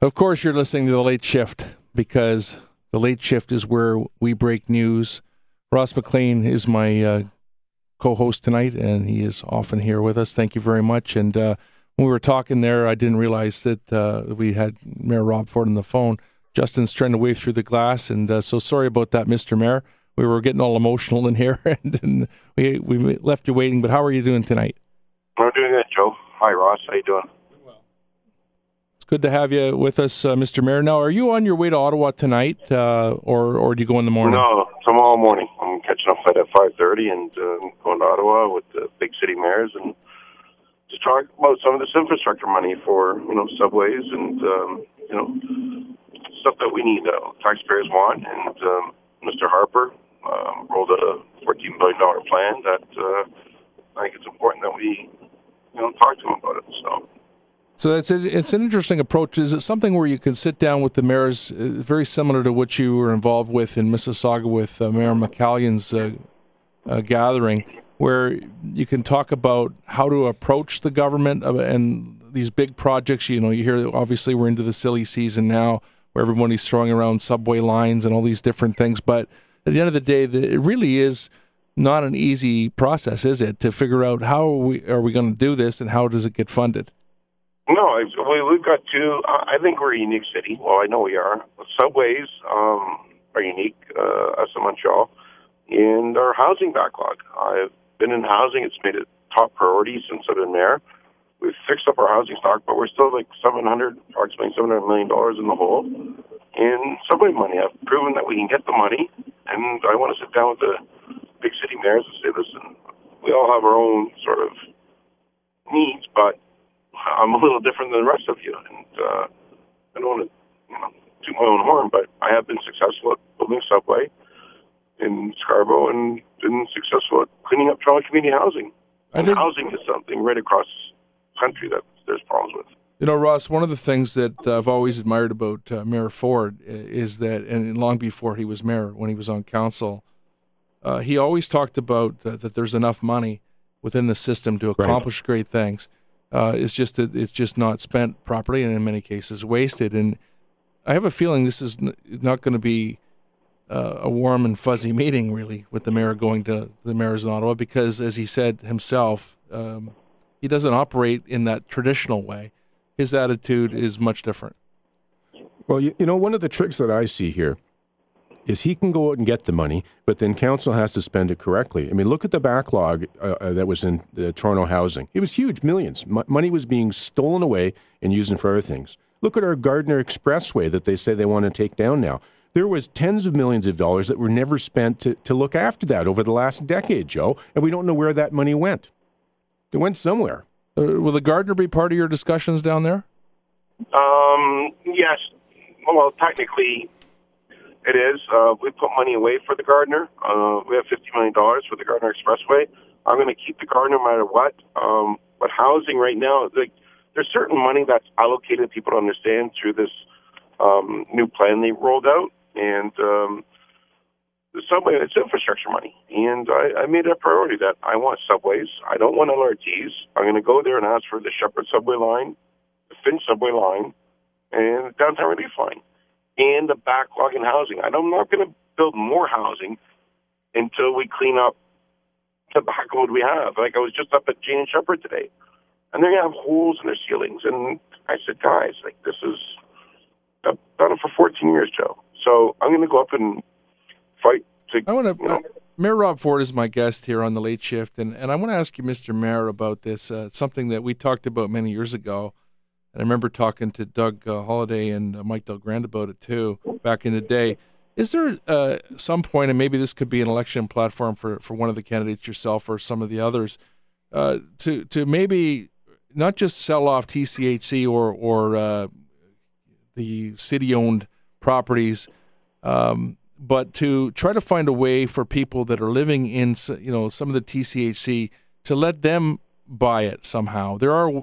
Of course, you're listening to The Late Shift, because The Late Shift is where we break news. Ross McLean is my co-host tonight, and he is often here with us. Thank you very much. And when we were talking there, I didn't realize that we had Mayor Rob Ford on the phone. Justin's trying to wave through the glass, and so sorry about that, Mr. Mayor. We were getting all emotional in here, and we left you waiting. But how are you doing tonight? I'm doing good, Joe. Hi, Ross. How you doing? Good to have you with us, Mr. Mayor. Now, are you on your way to Ottawa tonight, or do you go in the morning? No, tomorrow morning. I'm catching up at 5:30 and going to Ottawa with the big city mayors and to talk about some of this infrastructure money for subways and stuff that we need, taxpayers want. And Mr. Harper rolled out a $14 billion plan that I think it's important that we talk to him about it. So it's an interesting approach. Is it something where you can sit down with the mayors, very similar to what you were involved with in Mississauga with Mayor McCallion's gathering, where you can talk about how to approach the government and these big projects? You hear, obviously, we're into the silly season now where everybody's throwing around subway lines and all these different things. But at the end of the day, it really is not an easy process, is it, to figure out how are we going to do this and how does it get funded? No, we've got two. I think we're a unique city. Well, I know we are. Subways are unique, us in Montreal, and our housing backlog. I've been in housing. It's made it top priority since I've been mayor. We've fixed up our housing stock, but we're still like approximately $700 million in the hole. And subway money, I've proven that we can get the money, and I want to sit down with the big city mayors and say, listen, we all have our own sort of needs, but I'm a little different than the rest of you, and I don't want to toot my own horn, but I have been successful at building subway in Scarborough and been successful at cleaning up Toronto community housing. Housing is something right across the country that there's problems with. Ross, one of the things that I've always admired about Mayor Ford is that, and long before he was mayor, when he was on council, he always talked about that there's enough money within the system to accomplish great things. It's just that it's just not spent properly, and in many cases wasted. And I have a feeling this is not going to be a warm and fuzzy meeting, really, with the mayor going to the mayors in Ottawa, because, as he said himself, he doesn't operate in that traditional way. His attitude is much different. Well, one of the tricks that I see here is he can go out and get the money, but then council has to spend it correctly. I mean, look at the backlog that was in the Toronto housing. It was huge, millions. Money was being stolen away and used for other things. Look at our Gardiner Expressway that they say they want to take down now. There was tens of millions of dollars that were never spent to look after that over the last decade, Joe, and we don't know where that money went. It went somewhere. Will the Gardiner be part of your discussions down there? Yes. Well, technically, it is. We put money away for the Gardiner. We have $50 million for the Gardiner Expressway. I'm going to keep the Gardiner no matter what. But housing right now, there's certain money that's allocated, people to understand, through this new plan they rolled out. And the subway, it's infrastructure money. And I made it a priority that I want subways. I don't want LRTs. I'm going to go there and ask for the Shepherd subway line, the Finch subway line, and the downtown relief line, and the backlog in housing. I'm not going to build more housing until we clean up the backlog we have. Like, I was just up at Jane and Shepherd today, and they're going to have holes in their ceilings. And I said, guys, this is, I've done it for 14 years, Joe. So I'm going to go up and fight to, Mayor Rob Ford is my guest here on The Late Shift, and I want to ask you, Mr. Mayor, about this, something that we talked about many years ago. And I remember talking to Doug Holliday and Mike Delgrand about it too back in the day. Is there some point, and maybe this could be an election platform for one of the candidates, yourself or some of the others, to maybe not just sell off TCHC or the city-owned properties, but to try to find a way for people that are living in some of the TCHC to let them buy it somehow? There are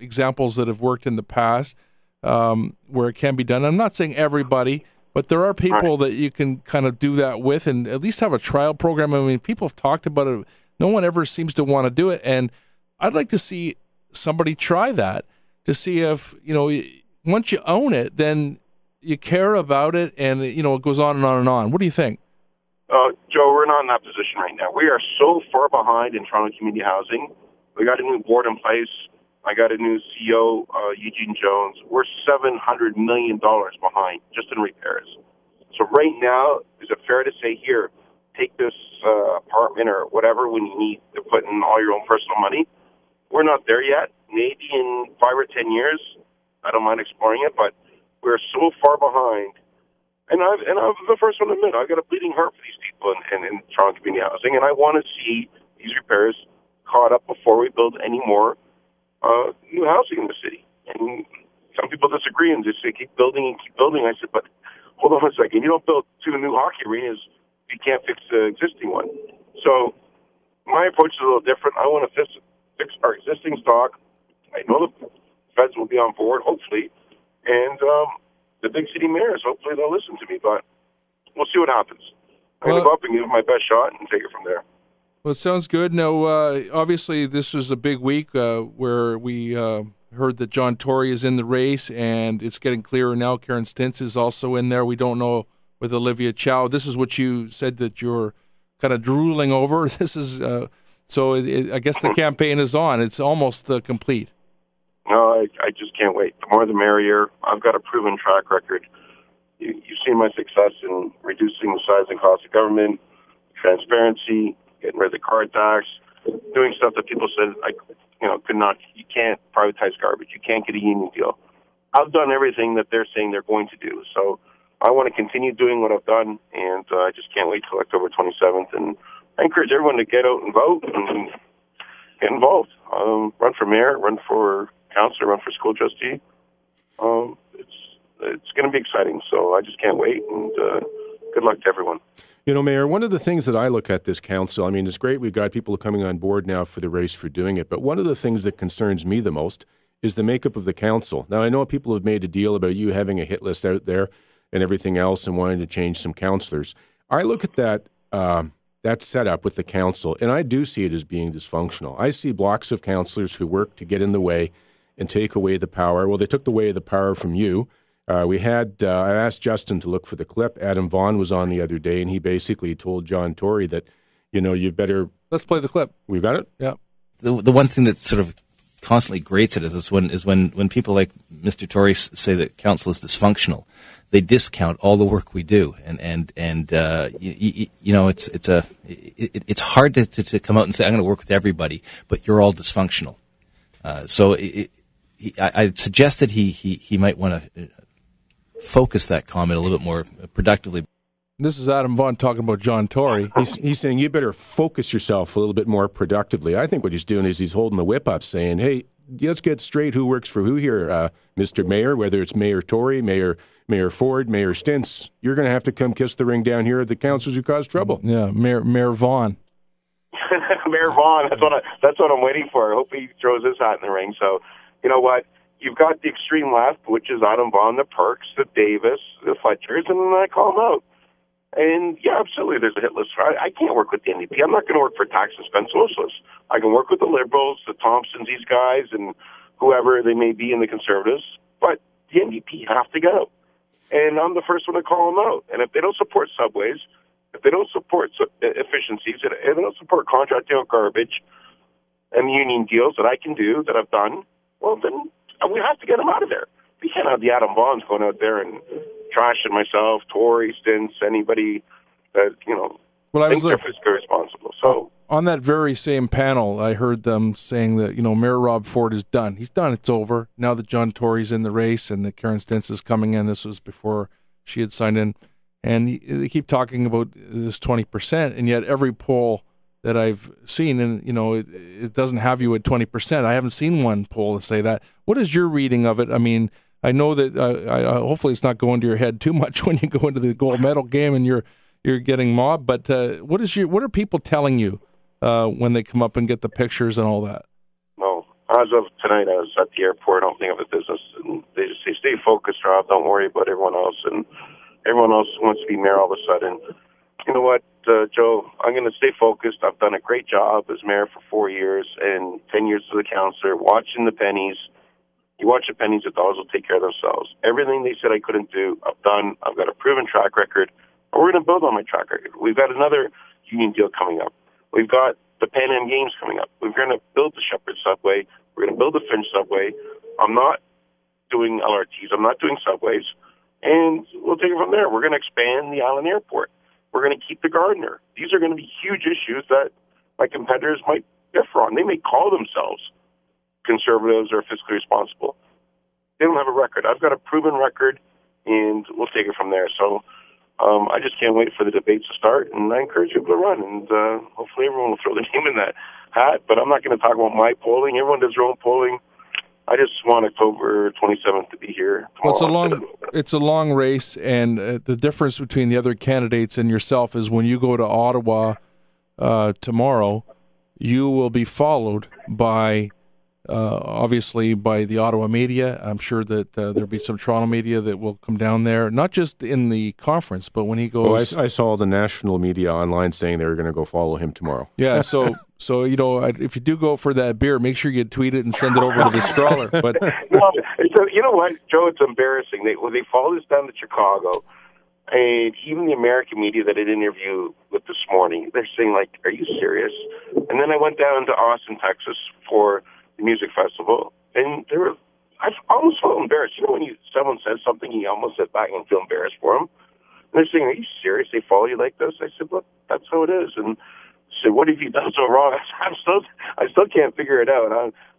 examples that have worked in the past where it can be done. I'm not saying everybody, but there are people that you can kind of do that with and at least have a trial program. I mean, people have talked about it. No one ever seems to want to do it. And I'd like to see somebody try that to see if, once you own it, then you care about it, and it goes on and on and on. What do you think? Joe, we're not in that position right now. We are so far behind in Toronto community housing. We got a new board in place. I got a new CEO, Eugene Jones. We're $700 million behind just in repairs. So right now, is it fair to say, here, take this apartment or whatever when you need to put in all your own personal money? We're not there yet. Maybe in 5 or 10 years, I don't mind exploring it, but we're so far behind. And I'm the first one to admit, I've got a bleeding heart for these people in Toronto community housing, and I want to see these repairs caught up before we build any more new housing in the city. And some people disagree and just say, keep building and keep building. I said, but hold on a second. You don't build 2 new hockey arenas if you can't fix the existing one. So my approach is a little different. I want to fix our existing stock. I know the feds will be on board, hopefully. And the big city mayors, hopefully they'll listen to me. But we'll see what happens. I'm going to go up and give it my best shot and take it from there. Well, it sounds good. Now, obviously, this was a big week where we heard that John Tory is in the race, and it's getting clearer now. Karen Stintz is also in there. We don't know with Olivia Chow. This is what you said that you're kind of drooling over. This is so. I guess the campaign is on. It's almost complete. No, I just can't wait. The more the merrier. I've got a proven track record. You've seen my success in reducing the size and cost of government, transparency, getting rid of the car tax, doing stuff that people said could not. You can't privatize garbage. You can't get a union deal. I've done everything that they're saying they're going to do. So I want to continue doing what I've done, and I just can't wait till October 27th. And I encourage everyone to get out and vote and get involved. Run for mayor, run for councillor, run for school trustee. It's going to be exciting. So I just can't wait, and good luck to everyone. Mayor, one of the things that I look at this council, I mean, it's great we've got people coming on board now for the race for doing it, but one of the things that concerns me the most is the makeup of the council. Now, I know people have made a deal about you having a hit list out there and everything else and wanting to change some councillors. I look at that setup with the council, and I do see it as being dysfunctional. I see blocks of councillors who work to get in the way and take away the power. Well, they took away the power from you. I asked Justin to look for the clip. Adam Vaughan was on the other day, and he basically told John Tory that, you've better... Let's play the clip. We've got it? Yeah. The one thing that sort of constantly grates at us is when people like Mr. Tory say that council is dysfunctional, they discount all the work we do, it's hard to come out and say I'm going to work with everybody, but you're all dysfunctional. So I suggested he might want to focus that comment a little bit more productively. This is Adam Vaughan talking about John Tory. He's saying you better focus yourself a little bit more productively. I think what he's doing is he's holding the whip up saying, hey, let's get straight who works for who here, Mr. Mayor, whether it's Mayor Tory, Mayor Ford, Mayor Stintz. You're going to have to come kiss the ring down here at the councils who cause trouble. Yeah, Mayor Vaughan. Mayor Vaughan, that's what I'm waiting for. I hope he throws his hat in the ring. So, you know what? You've got the extreme left, which is Adam Vaughan, the Perks, the Davis, the Fletchers, and then I call them out. And, yeah, absolutely, there's a hit list. I can't work with the NDP. I'm not going to work for tax suspense socialists. I can work with the Liberals, the Thompsons, these guys, and whoever they may be in the Conservatives. But the NDP have to go. And I'm the first one to call them out. And if they don't support subways, if they don't support efficiencies, if they don't support contracting out garbage and union deals that I can do, that I've done, well, then we have to get them out of there. We can't have the Adam Vaughns going out there and trashing myself, Tory, Stintz, anybody that, thinks they're fiscally responsible. So on that very same panel, I heard them saying that, Mayor Rob Ford is done. He's done. It's over. Now that John Tory's in the race and that Karen Stintz is coming in, this was before she had signed in. And they keep talking about this 20%, and yet every poll that I've seen, and it doesn't have you at 20%. I haven't seen one poll to say that. What is your reading of it? I mean, I know that hopefully it's not going to your head too much when you go into the gold medal game and you're getting mobbed. But what are people telling you when they come up and get the pictures and all that? No, as of tonight, I was at the airport opening up a business, and they just say, "Stay focused, Rob. Don't worry about everyone else." And everyone else wants to be mayor all of a sudden. You know what, Joe? I'm going to stay focused. I've done a great job as mayor for 4 years and 10 years as a councillor, watching the pennies. You watch the pennies, the dollars will take care of themselves. Everything they said I couldn't do, I've done. I've got a proven track record, and we're going to build on my track record. We've got another union deal coming up. We've got the Pan Am Games coming up. We're going to build the Shepherd Subway. We're going to build the Finch Subway. I'm not doing LRTs. I'm not doing subways. And we'll take it from there. We're going to expand the Island Airport. We're going to keep the Gardiner. These are going to be huge issues that my competitors might differ on. They may call themselves conservatives or fiscally responsible. They don't have a record. I've got a proven record, and we'll take it from there. So I just can't wait for the debates to start, and I encourage people to run, and hopefully everyone will throw their name in that hat. But I'm not going to talk about my polling. Everyone does their own polling. I just want October 27th to be here tomorrow. Well, it's a long race, and the difference between the other candidates and yourself is when you go to Ottawa tomorrow, you will be followed by, obviously, by the Ottawa media. I'm sure that there'll be some Toronto media that will come down there, not just in the conference, but when he goes. I saw the national media online saying they were going to go follow him tomorrow. Yeah, so if you do go for that beer, make sure you tweet it and send it over to the Scrawler. But you know what, Joe? It's embarrassing. They follow this down to Chicago, and even the American media that I did interview with this morning, they're saying, like, "Are you serious?" And then I went down to Austin, Texas, for the music festival, and I almost felt embarrassed. You know, when someone says something, you almost sit back and feel embarrassed for them. And they're saying, "Are you serious? They follow you like this?" I said, "Look, that's how it is." And I said, "What have you done so wrong?" I still can't figure it out.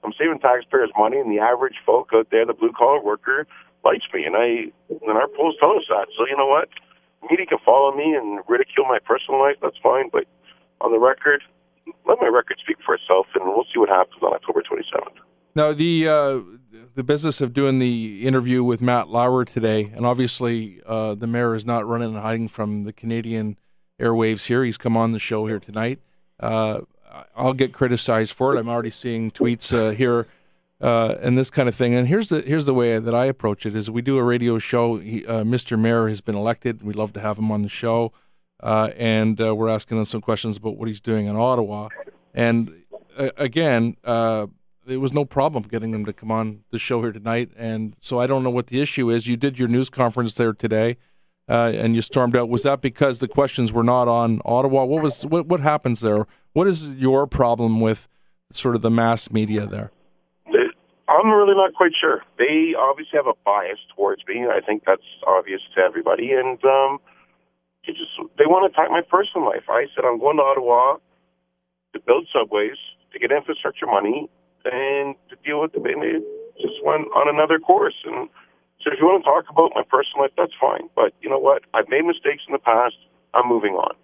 I'm saving taxpayers' money, and the average folk out there, the blue-collar worker, likes me, and our polls tell us that. So you know what? Media can follow me and ridicule my personal life. That's fine, but on the record, let my record speak for itself, and we'll see what happens on October 27th. Now, the business of doing the interview with Matt Lauer today, and obviously the mayor is not running and hiding from the Canadian airwaves here. He's come on the show here tonight. I'll get criticized for it. I'm already seeing tweets here and this kind of thing. And here's the way that I approach it: is we do a radio show. Mr. Mayor has been elected. We'd love to have him on the show, and we're asking him some questions about what he's doing in Ottawa. And again, there was no problem getting him to come on the show here tonight. And so I don't know what the issue is. You did your news conference there today. And you stormed out. Was that because the questions were not on Ottawa? What happens there? What is your problem with sort of the mass media there? I'm really not quite sure. They obviously have a bias towards me. I think that's obvious to everybody. And they want to attack my personal life. I said I'm going to Ottawa to build subways, to get infrastructure money, and to deal with the. They just went on another course. And so if you want to talk about my personal life, that's fine. But you know what? I've made mistakes in the past. I'm moving on.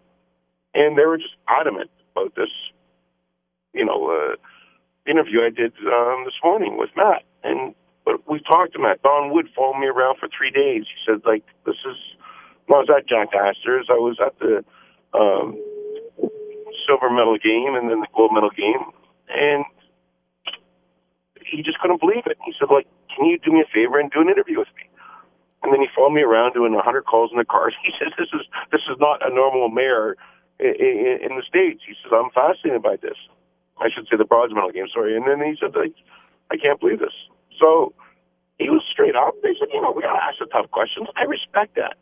And they were just adamant about this, interview I did this morning with Matt. But we talked to Matt. Don Wood followed me around for 3 days. He said, I was at Jack Astor's. I was at the silver medal game and then the gold medal game. And he just couldn't believe it. He said, can you do me a favor and do an interview with me? And then he followed me around doing 100 calls in the car. He said, this is not a normal mayor in the States. He said, I'm fascinated by this. I should say the bronze medal game, sorry. And then he said, I can't believe this. So he was straight up. They said, we got to ask the tough questions. I respect that.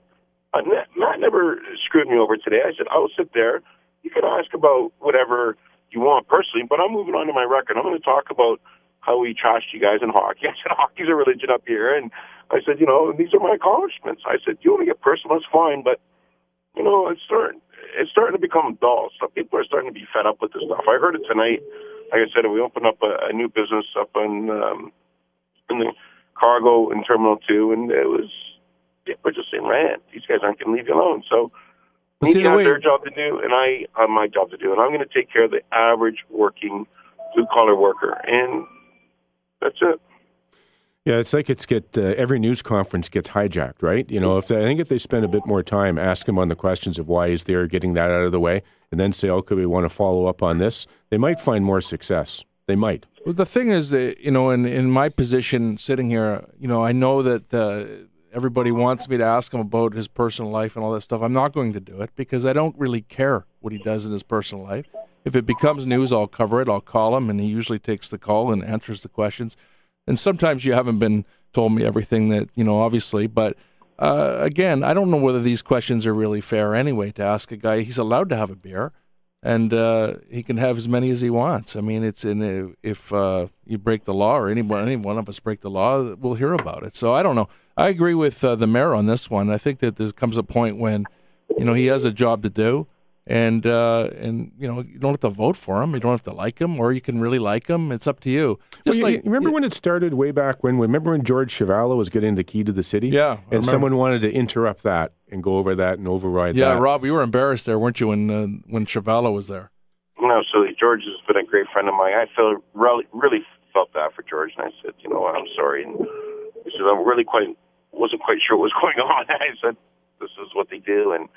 Matt never screwed me over today. I said, I'll sit there. You can ask about whatever you want personally, but I'm moving on to my record. I'm going to talk about how we trashed you guys in hockey. I said, hockey's a religion up here. And I said, these are my accomplishments. I said, you want to get personal, that's fine, but, it's starting to become dull. Some people are starting to be fed up with this stuff. I heard it tonight. Like I said, we opened up a new business up in the cargo in Terminal 2, and we're just saying, man, these guys aren't going to leave you alone. So media has their job to do, and I have my job to do, and I'm going to take care of the average working blue-collar worker, and that's it. Yeah, it's like every news conference gets hijacked, right? I think if they spend a bit more time, ask him on the questions of why he's there, getting that out of the way, and then say, okay, we want to follow up on this, they might find more success. They might. Well, the thing is that, in my position sitting here, I know that everybody wants me to ask him about his personal life and all that stuff. I'm not going to do it because I don't really care what he does in his personal life. If it becomes news, I'll cover it. I'll call him, and he usually takes the call and answers the questions. And sometimes you haven't been told me everything that, obviously. But again, I don't know whether these questions are really fair anyway to ask a guy. He's allowed to have a beer, and he can have as many as he wants. I mean, if you break the law, or any one of us break the law, we'll hear about it. So I don't know. I agree with the mayor on this one. I think that there comes a point when, he has a job to do. And you don't have to vote for him. You don't have to like him, or you can really like him. It's up to you. You remember when it started way back when? Remember when George Chuvalo was getting the key to the city? Yeah. And someone wanted to interrupt that and go over that and override that. Yeah, Rob, you were embarrassed there, weren't you, when Chuvalo was there? No, so George has been a great friend of mine. I really felt bad for George, and I said, I'm sorry. And he said, wasn't quite sure what was going on. I said, this is what they do, and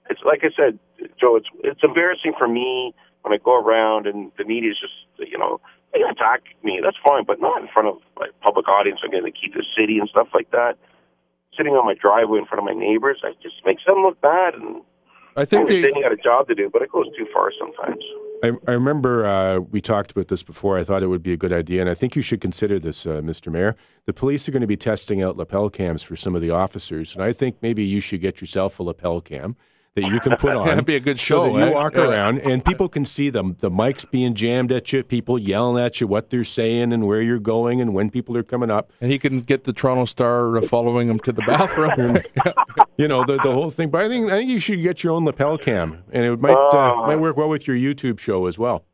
it's like I said, Joe. It's embarrassing for me when I go around and the media is just, they attack me. That's fine, but not in front of public audience. I'm going to keep the city and stuff like that. Sitting on my driveway in front of my neighbors, it just makes them look bad. And I think they got a job to do, but it goes too far sometimes. I remember we talked about this before. I thought it would be a good idea, and I think you should consider this, Mr. Mayor. The police are going to be testing out lapel cams for some of the officers, and I think maybe you should get yourself a lapel cam that you can put on. That'd be a good show. So that you walk around and people can see them. The mics being jammed at you, people yelling at you, what they're saying and where you're going and when people are coming up. And he can get the Toronto Star following him to the bathroom. The whole thing. But I think you should get your own lapel cam, and it might work well with your YouTube show as well.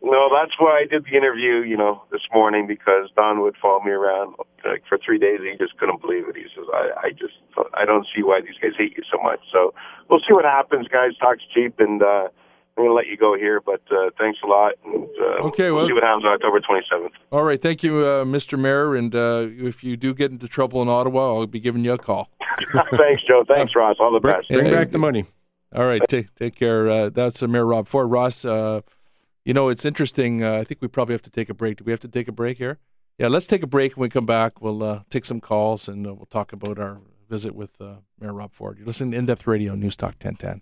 No, that's why I did the interview, this morning, because Don would follow me around for 3 days. And he just couldn't believe it. He says, I don't see why these guys hate you so much. So we'll see what happens, guys. Talk's cheap, and I'm going to let you go here. But thanks a lot. And, we'll see what happens on October 27th. All right. Thank you, Mr. Mayor. And if you do get into trouble in Ottawa, I'll be giving you a call. Thanks, Joe. Thanks, Ross. All the best. Bring back the money. All right. Take care. That's Mayor Rob Ford. Ross, it's interesting. I think we probably have to take a break. Do we have to take a break here? Yeah, let's take a break. When we come back, we'll take some calls, and we'll talk about our visit with Mayor Rob Ford. You're listening to In-Depth Radio, News Talk 1010.